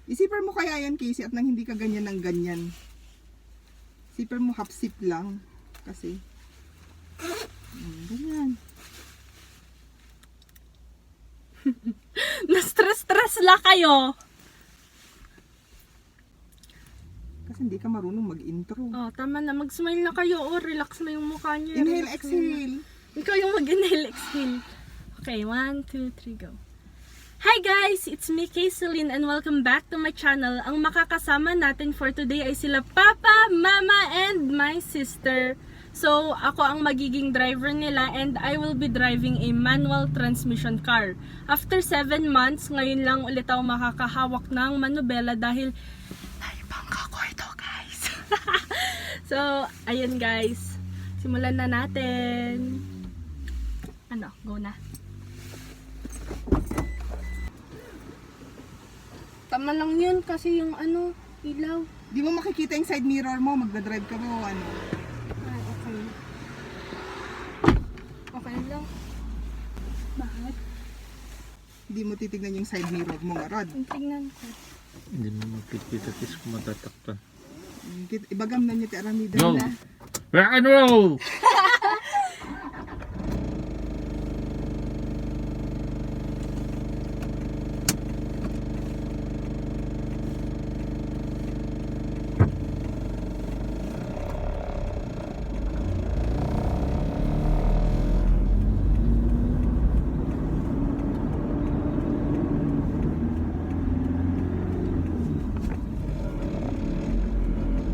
Isipin mo kaya yan, Casey, at nang hindi ka ganyan ng ganyan. Isipin mo half sip lang. Kasi, ganyan. Na-stress lang kayo. Kasi hindi ka marunong mag-intro. Oh, tama na. Mag-smile na kayo. Oh, relax na yung mukha niyo. Inhale, Relax exhale. na. Ikaw yung mag-inhale, exhale. Okay, 1, 2, 3, go. Hi guys! It's me, Kceline, and welcome back to my channel. Ang makakasama natin for today ay sila Papa, Mama, and my sister. So, ako ang magiging driver nila and I will be driving a manual transmission car. After 7 months, ngayon lang ulit ako makakahawak ng manubela dahil naibangka ko ito, guys. So, ayun guys. Simulan na natin. Ano, go na. Tama lang yun kasi yung ano, ilaw. Di mo makikita yung side mirror mo, magdadrive ka mo, ano. Ay, okay. Okay lang. Bakit? Hindi mo titignan yung side mirror mo, Rod. Tingnan ko. Hindi mo makikita tis kung matatakpan. Ibagam na niyo ti Aramida Go! na. Rock and roll!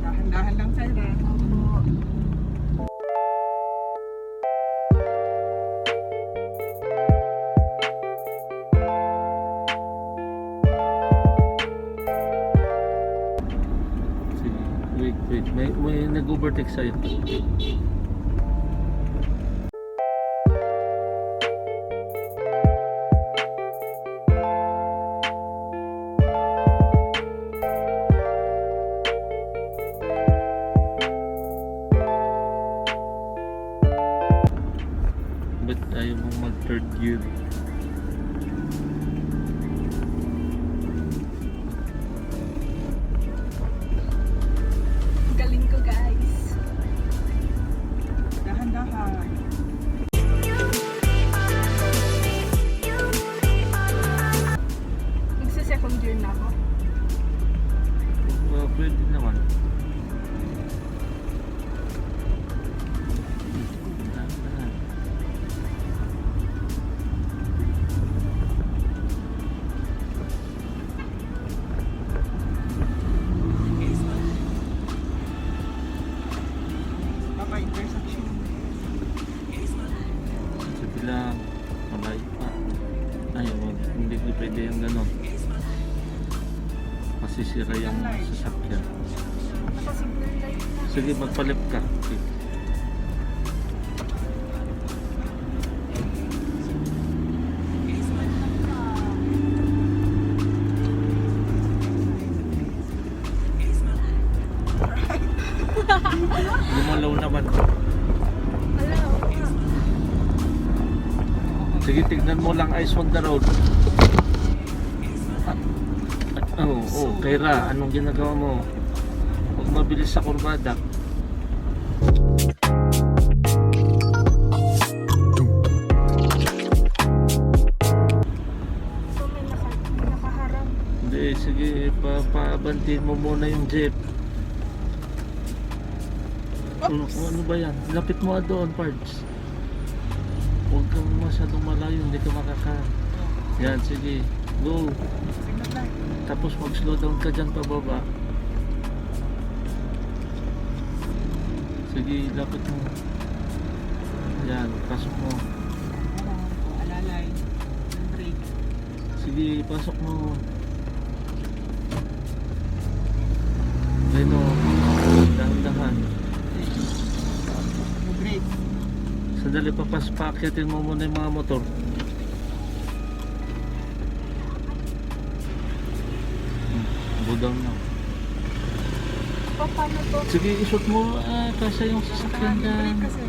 Dahan-dahan lang sa'yo, ha? Sige, wait. May nag-overtake sa'yo. Ba't ayaw mong mag-third gear? Galing ko guys. Dahan-dahan. Magsa-second gear na ako. Pwede naman. Papa, intersection. Sige lang. Malayo pa. Ay, hindi ko pwede yung gano'n. Masisira yung sasakyan. Nakasignal light na. Sige, magpalip ka. Okay. Lumalaw naman. Wala, okay. Sige, tignan mo lang eyes on the road. Kaira, anong ginagawa mo? Huwag mabilis sa kurbada. So may nakaharap. Hindi, sige, pabantiin mo muna yung jeep. Ano ba yan? Lapit mo doon, Pards. Huwag kang masyadong malayo, hindi ka makaka... Yan, sige. Go. Signal light. Tapos mag-slow down ka dyan pababa. Sige, lapit mo. Yan, pasok mo. Alalay. Brake. Sige, pasok mo. Ayun o. Dahan-dahan. Brake. Sandali pa, pakyatin mo muna yung mga motor. Budang na. Paano to? Sige, isot mo. Kasi yung sasakyan dyan. Brake kasi.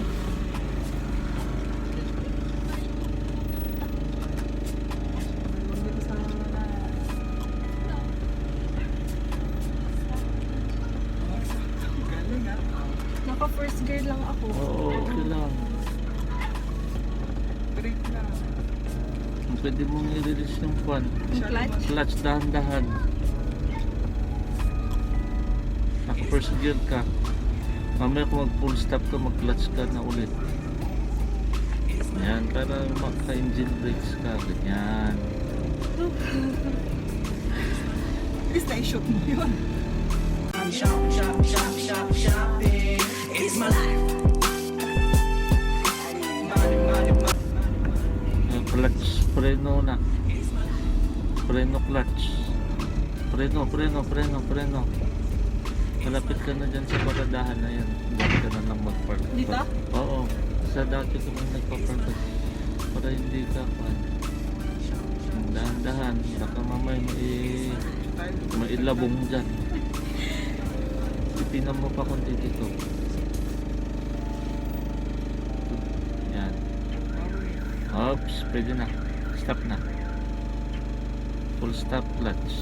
First gear lang ako. Oo, okay lang. Brake na. Pwede mong i-release yung fan. Yung clutch. Clutch, dahan-dahan. Naka first gear ka. Mamaya kung mag full stop ka, mag clutch ka na ulit. Yan, para maka-engine brakes ka. Ganyan. At least na-shoot mo yun. It's my life. Clutch, preno na. Preno, clutch. Preno. Malapit ka na dyan sa paradahan na yan. Dati ka na lang mag-park. Dito? Oo. Sa dati ko nang nagpa-park. Para hindi ka dahan-dahan. Baka mamay mailabong dyan. Tinan mo pa konti dito. Yan. Oops, pwede na. Stop na. Full stop clutch.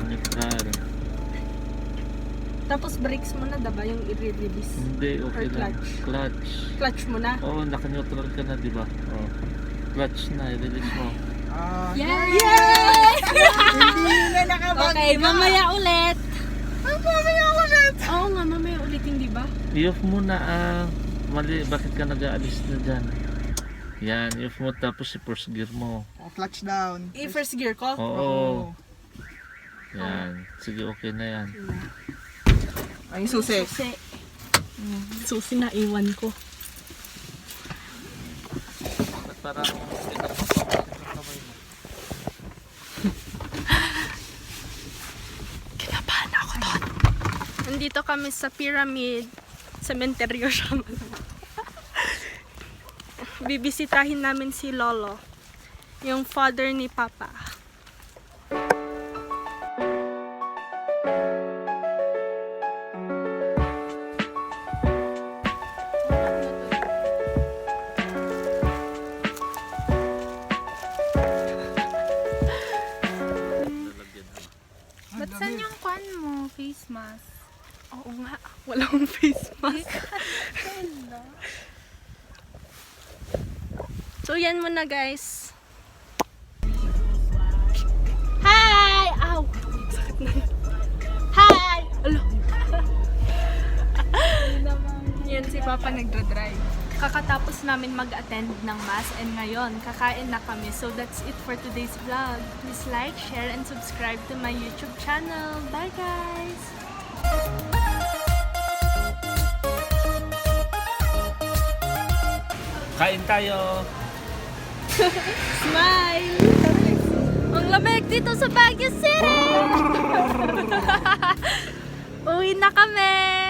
Neutral. Tapos brakes mo na, diba? Yung i-release. Hindi, okay Or lang. Clutch. Clutch mo na. Oo, naka-neutral ka na, di ba? Oo. Clutch na, i-release mo. Yay! Hindi na nakabag. Okay, mamaya ulit. Mamaya ulit. Oo nga, mamaya ulit, hindi ba? I-off mo na mali, bakit ka nag-aalis na dyan? Yan, i-off mo tapos i-first gear mo. Oh, clutch down. I-first gear ko? Oo. Yan, sige, okay na yan. Ay, yung susi. Susi. Susi na iwan ko. Ba't parang Kinabahan ako doon. Nandito kami sa Pyramid. Cementerio siya. Bibisitahin namin si Lolo. Yung father ni Papa. Ba't saan yung kwan mo? Face mask? Oo nga, walang face mask. So yan muna guys. Hi! Ow! Sakit na. Hi! Alo. Yan si Papa nagdra-drive. Kakatapos namin mag-attend ng mass and ngayon kakain na kami. So that's it for today's vlog. Please like, share, and subscribe to my YouTube channel. Bye guys! kain tayo! Smile! Ang lamig dito sa Baguio City! Uwi na kami!